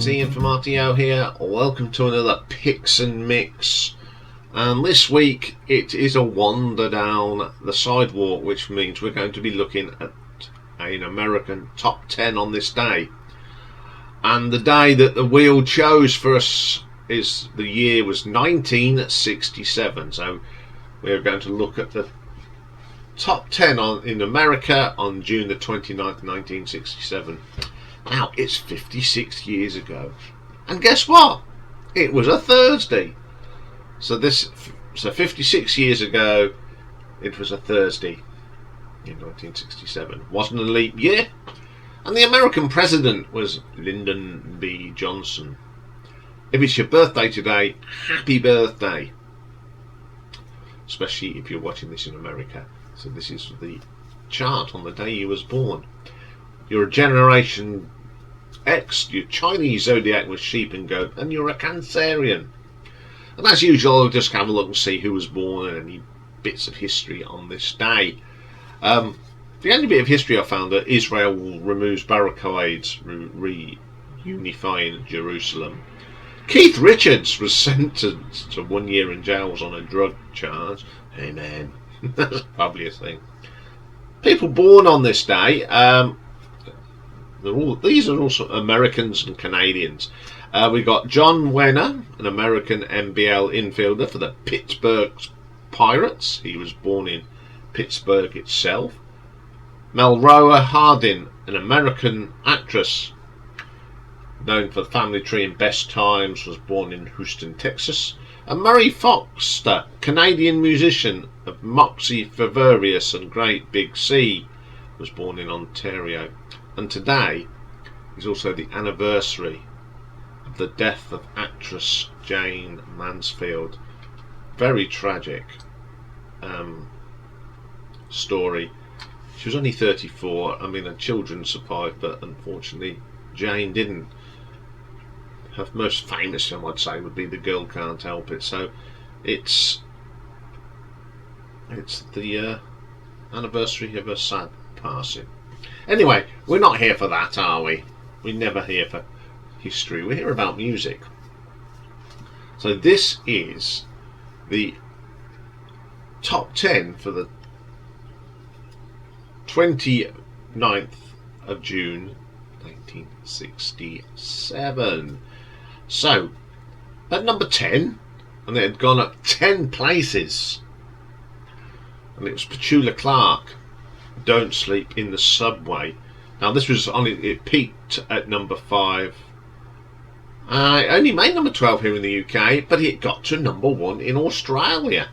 Ian from RTO here. Welcome to another Picks and Mix. And this week it is a wander down the sidewalk, which means we're going to be looking at an American top 10 on this day. And the day that the wheel chose for us the year was 1967. So we're going to look at the top 10 in America on June the 29th, 1967. Now, it's 56 years ago. And guess what? It was a Thursday. So 56 years ago, it was a Thursday in 1967. Wasn't a leap year. And the American president was Lyndon B. Johnson. If it's your birthday today, happy birthday. Especially if you're watching this in America. So this is the chart on the day you was born. You're a Generation X, your Chinese zodiac was sheep and goat, and you're a Cancerian. And as usual, I'll just have a look and see who was born and any bits of history on this day. The only bit of history I found that Israel removes barricades, reunifying Jerusalem. Keith Richards was sentenced to 1 year in jail on a drug charge. Amen. That's probably a thing. People born on this day. These are also Americans and Canadians. We got John Wenner, an American NBL infielder for the Pittsburgh Pirates. He was born in Pittsburgh itself. Melroa Hardin, an American actress known for Family Tree and Best Times, was born in Houston, Texas. And Murray Foster, Canadian musician of Moxie Favorius and Great Big Sea, was born in Ontario. And today is also the anniversary of the death of actress Jane Mansfield. Very tragic story. She was only 34. I mean, her children survived, but unfortunately Jane didn't. Her most famous film, I'd say, would be The Girl Can't Help It. So it's the anniversary of her sad passing. Anyway, we're not here for that, are we? We're never here for history. We're here about music. So this is the top 10 for the 29th of June 1967. So, at number 10, and it had gone up 10 places, and it was Petula Clark, Don't Sleep in the Subway. Now this was it peaked at number 5. It only made number 12 here in the UK, but it got to number 1 in Australia.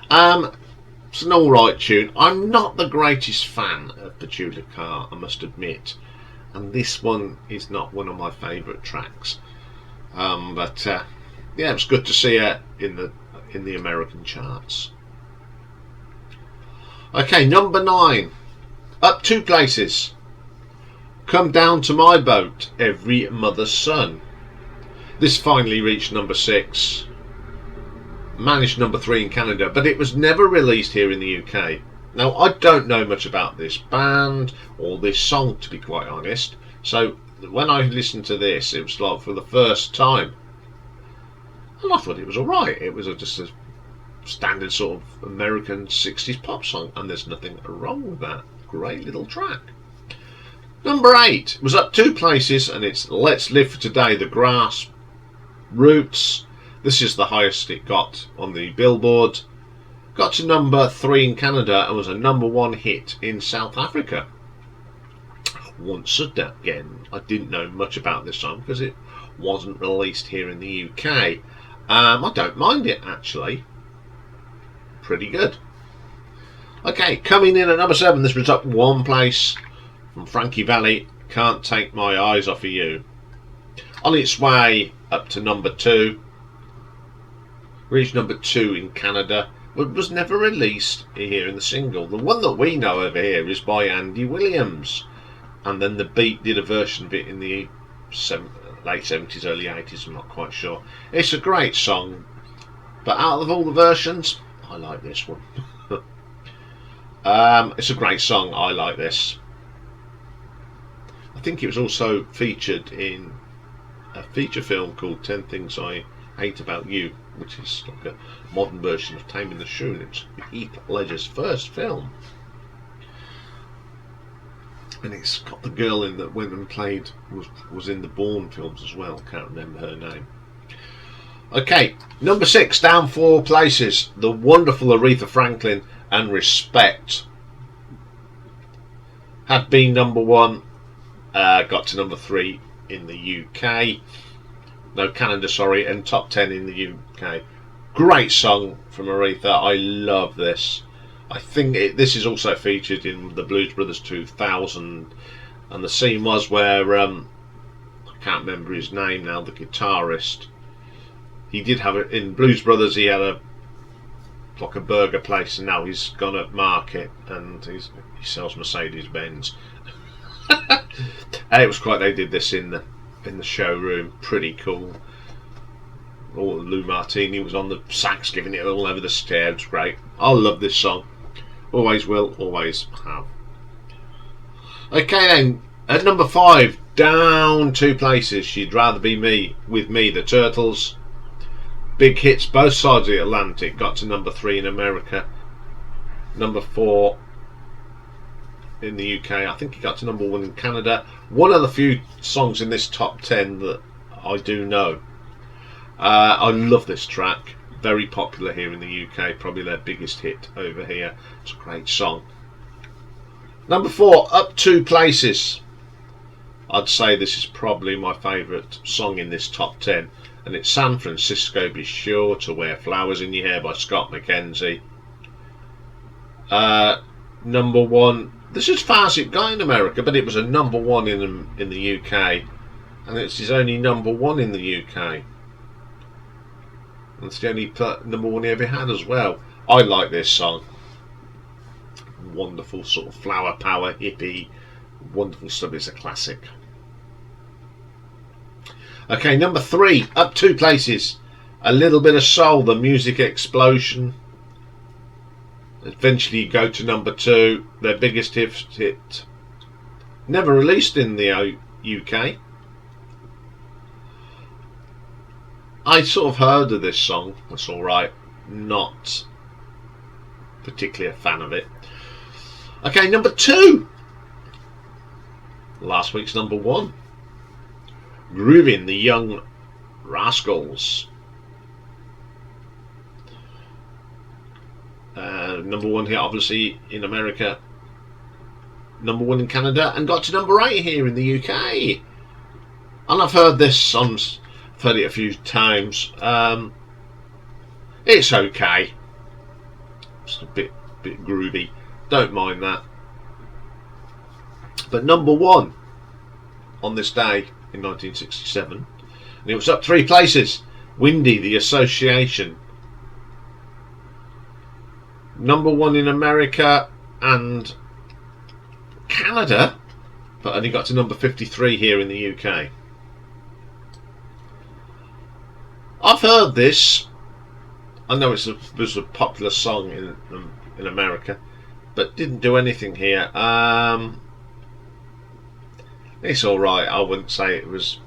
It's an alright tune. I'm not the greatest fan of Petula Clark, I must admit, and this one is not one of my favourite tracks. But yeah, it was good to see her in the American charts. Okay, number 9, up 2 places. Come Down to My Boat, Every Mother's Son. This finally reached number 6. Managed number 3 in Canada, but it was never released here in the UK. Now, I don't know much about this band or this song, to be quite honest. So when I listened to this, it was like for the first time, and I thought it was alright. It was just a standard sort of American 60s pop song, and there's nothing wrong with that. Great little track. Number 8 was up 2 places, and it's Let's Live for Today, The Grass Roots. This is the highest it got on the Billboard. Got to number 3 in Canada and was a number 1 hit in South Africa. Once again, I didn't know much about this song because it wasn't released here in the UK. I don't mind it, actually. Pretty good. Okay, coming in at number 7, this was up 1 place from Frankie Valli, Can't Take My Eyes Off of You. On its way up to number 2, reached number 2 in Canada, but was never released here in the single. The one that we know over here is by Andy Williams, and then the Beat did a version of it in the late 70s, early 80s, I'm not quite sure. It's a great song, but out of all the versions, I like this one. It's a great song, I like this. I think it was also featured in a feature film called 10 Things I Hate About You, which is like a modern version of Taming the Shrew, and it's Heath Ledger's first film. And it's got the girl in that went and played, was in the Bourne films as well, can't remember her name. Okay, number 6, down 4 places, the wonderful Aretha Franklin and Respect. Had been number 1, got to number 3 in the UK. No, Canada, sorry, and top 10 in the UK. Great song from Aretha. I love this. I think this is also featured in the Blues Brothers 2000, and the scene was where I can't remember his name now, the guitarist. He did have it in Blues Brothers. He had a burger place, and now he's gone at market and he sells Mercedes Benz. It was quite. They did this in the showroom. Pretty cool. Oh, Lou Martini was on the sax, giving it all over the stairs. It's great. I love this song. Always will, always have. Okay then, at number 5, down 2 places. She'd Rather Be Me, With Me, the Turtles. Big hits both sides of the Atlantic. Got to number 3 in America. Number 4 in the UK. I think it got to number 1 in Canada. One of the few songs in this top 10 that I do know. I love this track. Very popular here in the UK. Probably their biggest hit over here. It's a great song. Number 4, up 2 places. I'd say this is probably my favourite song in this top 10. And it's San Francisco, Be Sure to Wear Flowers in Your Hair by Scott McKenzie. Number 1. This is as far as it got in America, but it was a number 1 in the UK. And it's his only number 1 in the UK. It's the only number 1 he ever had as well. I like this song. Wonderful sort of flower power, hippie, wonderful stuff. It's a classic. Okay, number 3, up 2 places. A Little Bit of Soul, The Music Explosion. Eventually you go to number 2, their biggest hit. Never released in the UK. I sort of heard of this song. That's alright. Not particularly a fan of it. Okay, number 2. Last week's number 1. Groovin' the Young Rascals. Number 1 here, obviously, in America. Number 1 in Canada, and got to number 8 here in the UK. And I've heard this song. I've heard it a few times. It's okay. It's a bit groovy. Don't mind that. But number 1 on this day in 1967, and it was up 3 places. Windy, The Association. Number 1 in America and Canada, but only got to number 53 here in the UK. I've heard this. I know it was a popular song in America, but didn't do anything here. It's alright. I wouldn't say it was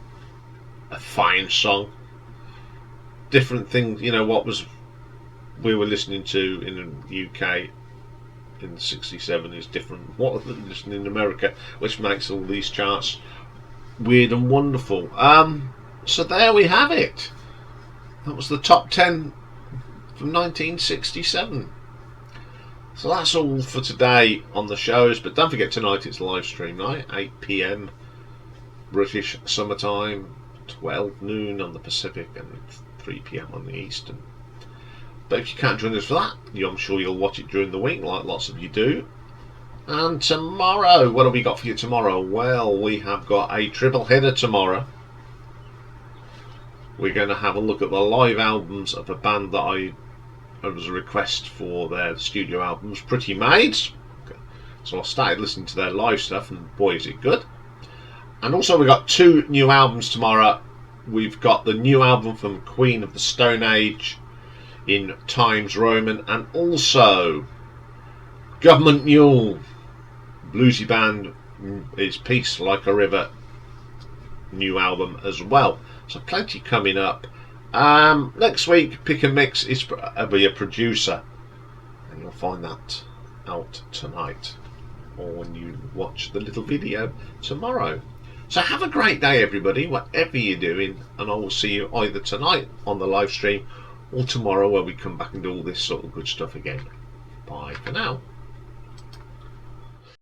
a fine song. Different things, you know, what we were listening to in the UK in 67 is different what we're listening in America, which makes all these charts weird and wonderful. So there we have it. That was the top 10 from 1967. So that's all for today on the shows, but don't forget tonight it's live stream night, 8 PM British summertime, 12 noon on the Pacific and 3 PM on the Eastern. But if you can't join us for that, I'm sure you'll watch it during the week like lots of you do. And tomorrow, what have we got for you tomorrow? Well, we have got a triple header tomorrow. We're going to have a look at the live albums of a band that it was a request for their studio albums, Pretty Maids. So I started listening to their live stuff, and boy is it good. And also we've got 2 new albums tomorrow. We've got the new album from Queen of the Stone Age, In Times Roman, and also Government Mule, bluesy band, is Peace Like a River. new album as well. So plenty coming up. Next week, Pick and Mix is be a producer, and you'll find that out tonight, or when you watch the little video tomorrow. So have a great day, everybody, whatever you're doing, and I will see you either tonight on the live stream or tomorrow, where we come back and do all this sort of good stuff again. Bye for now.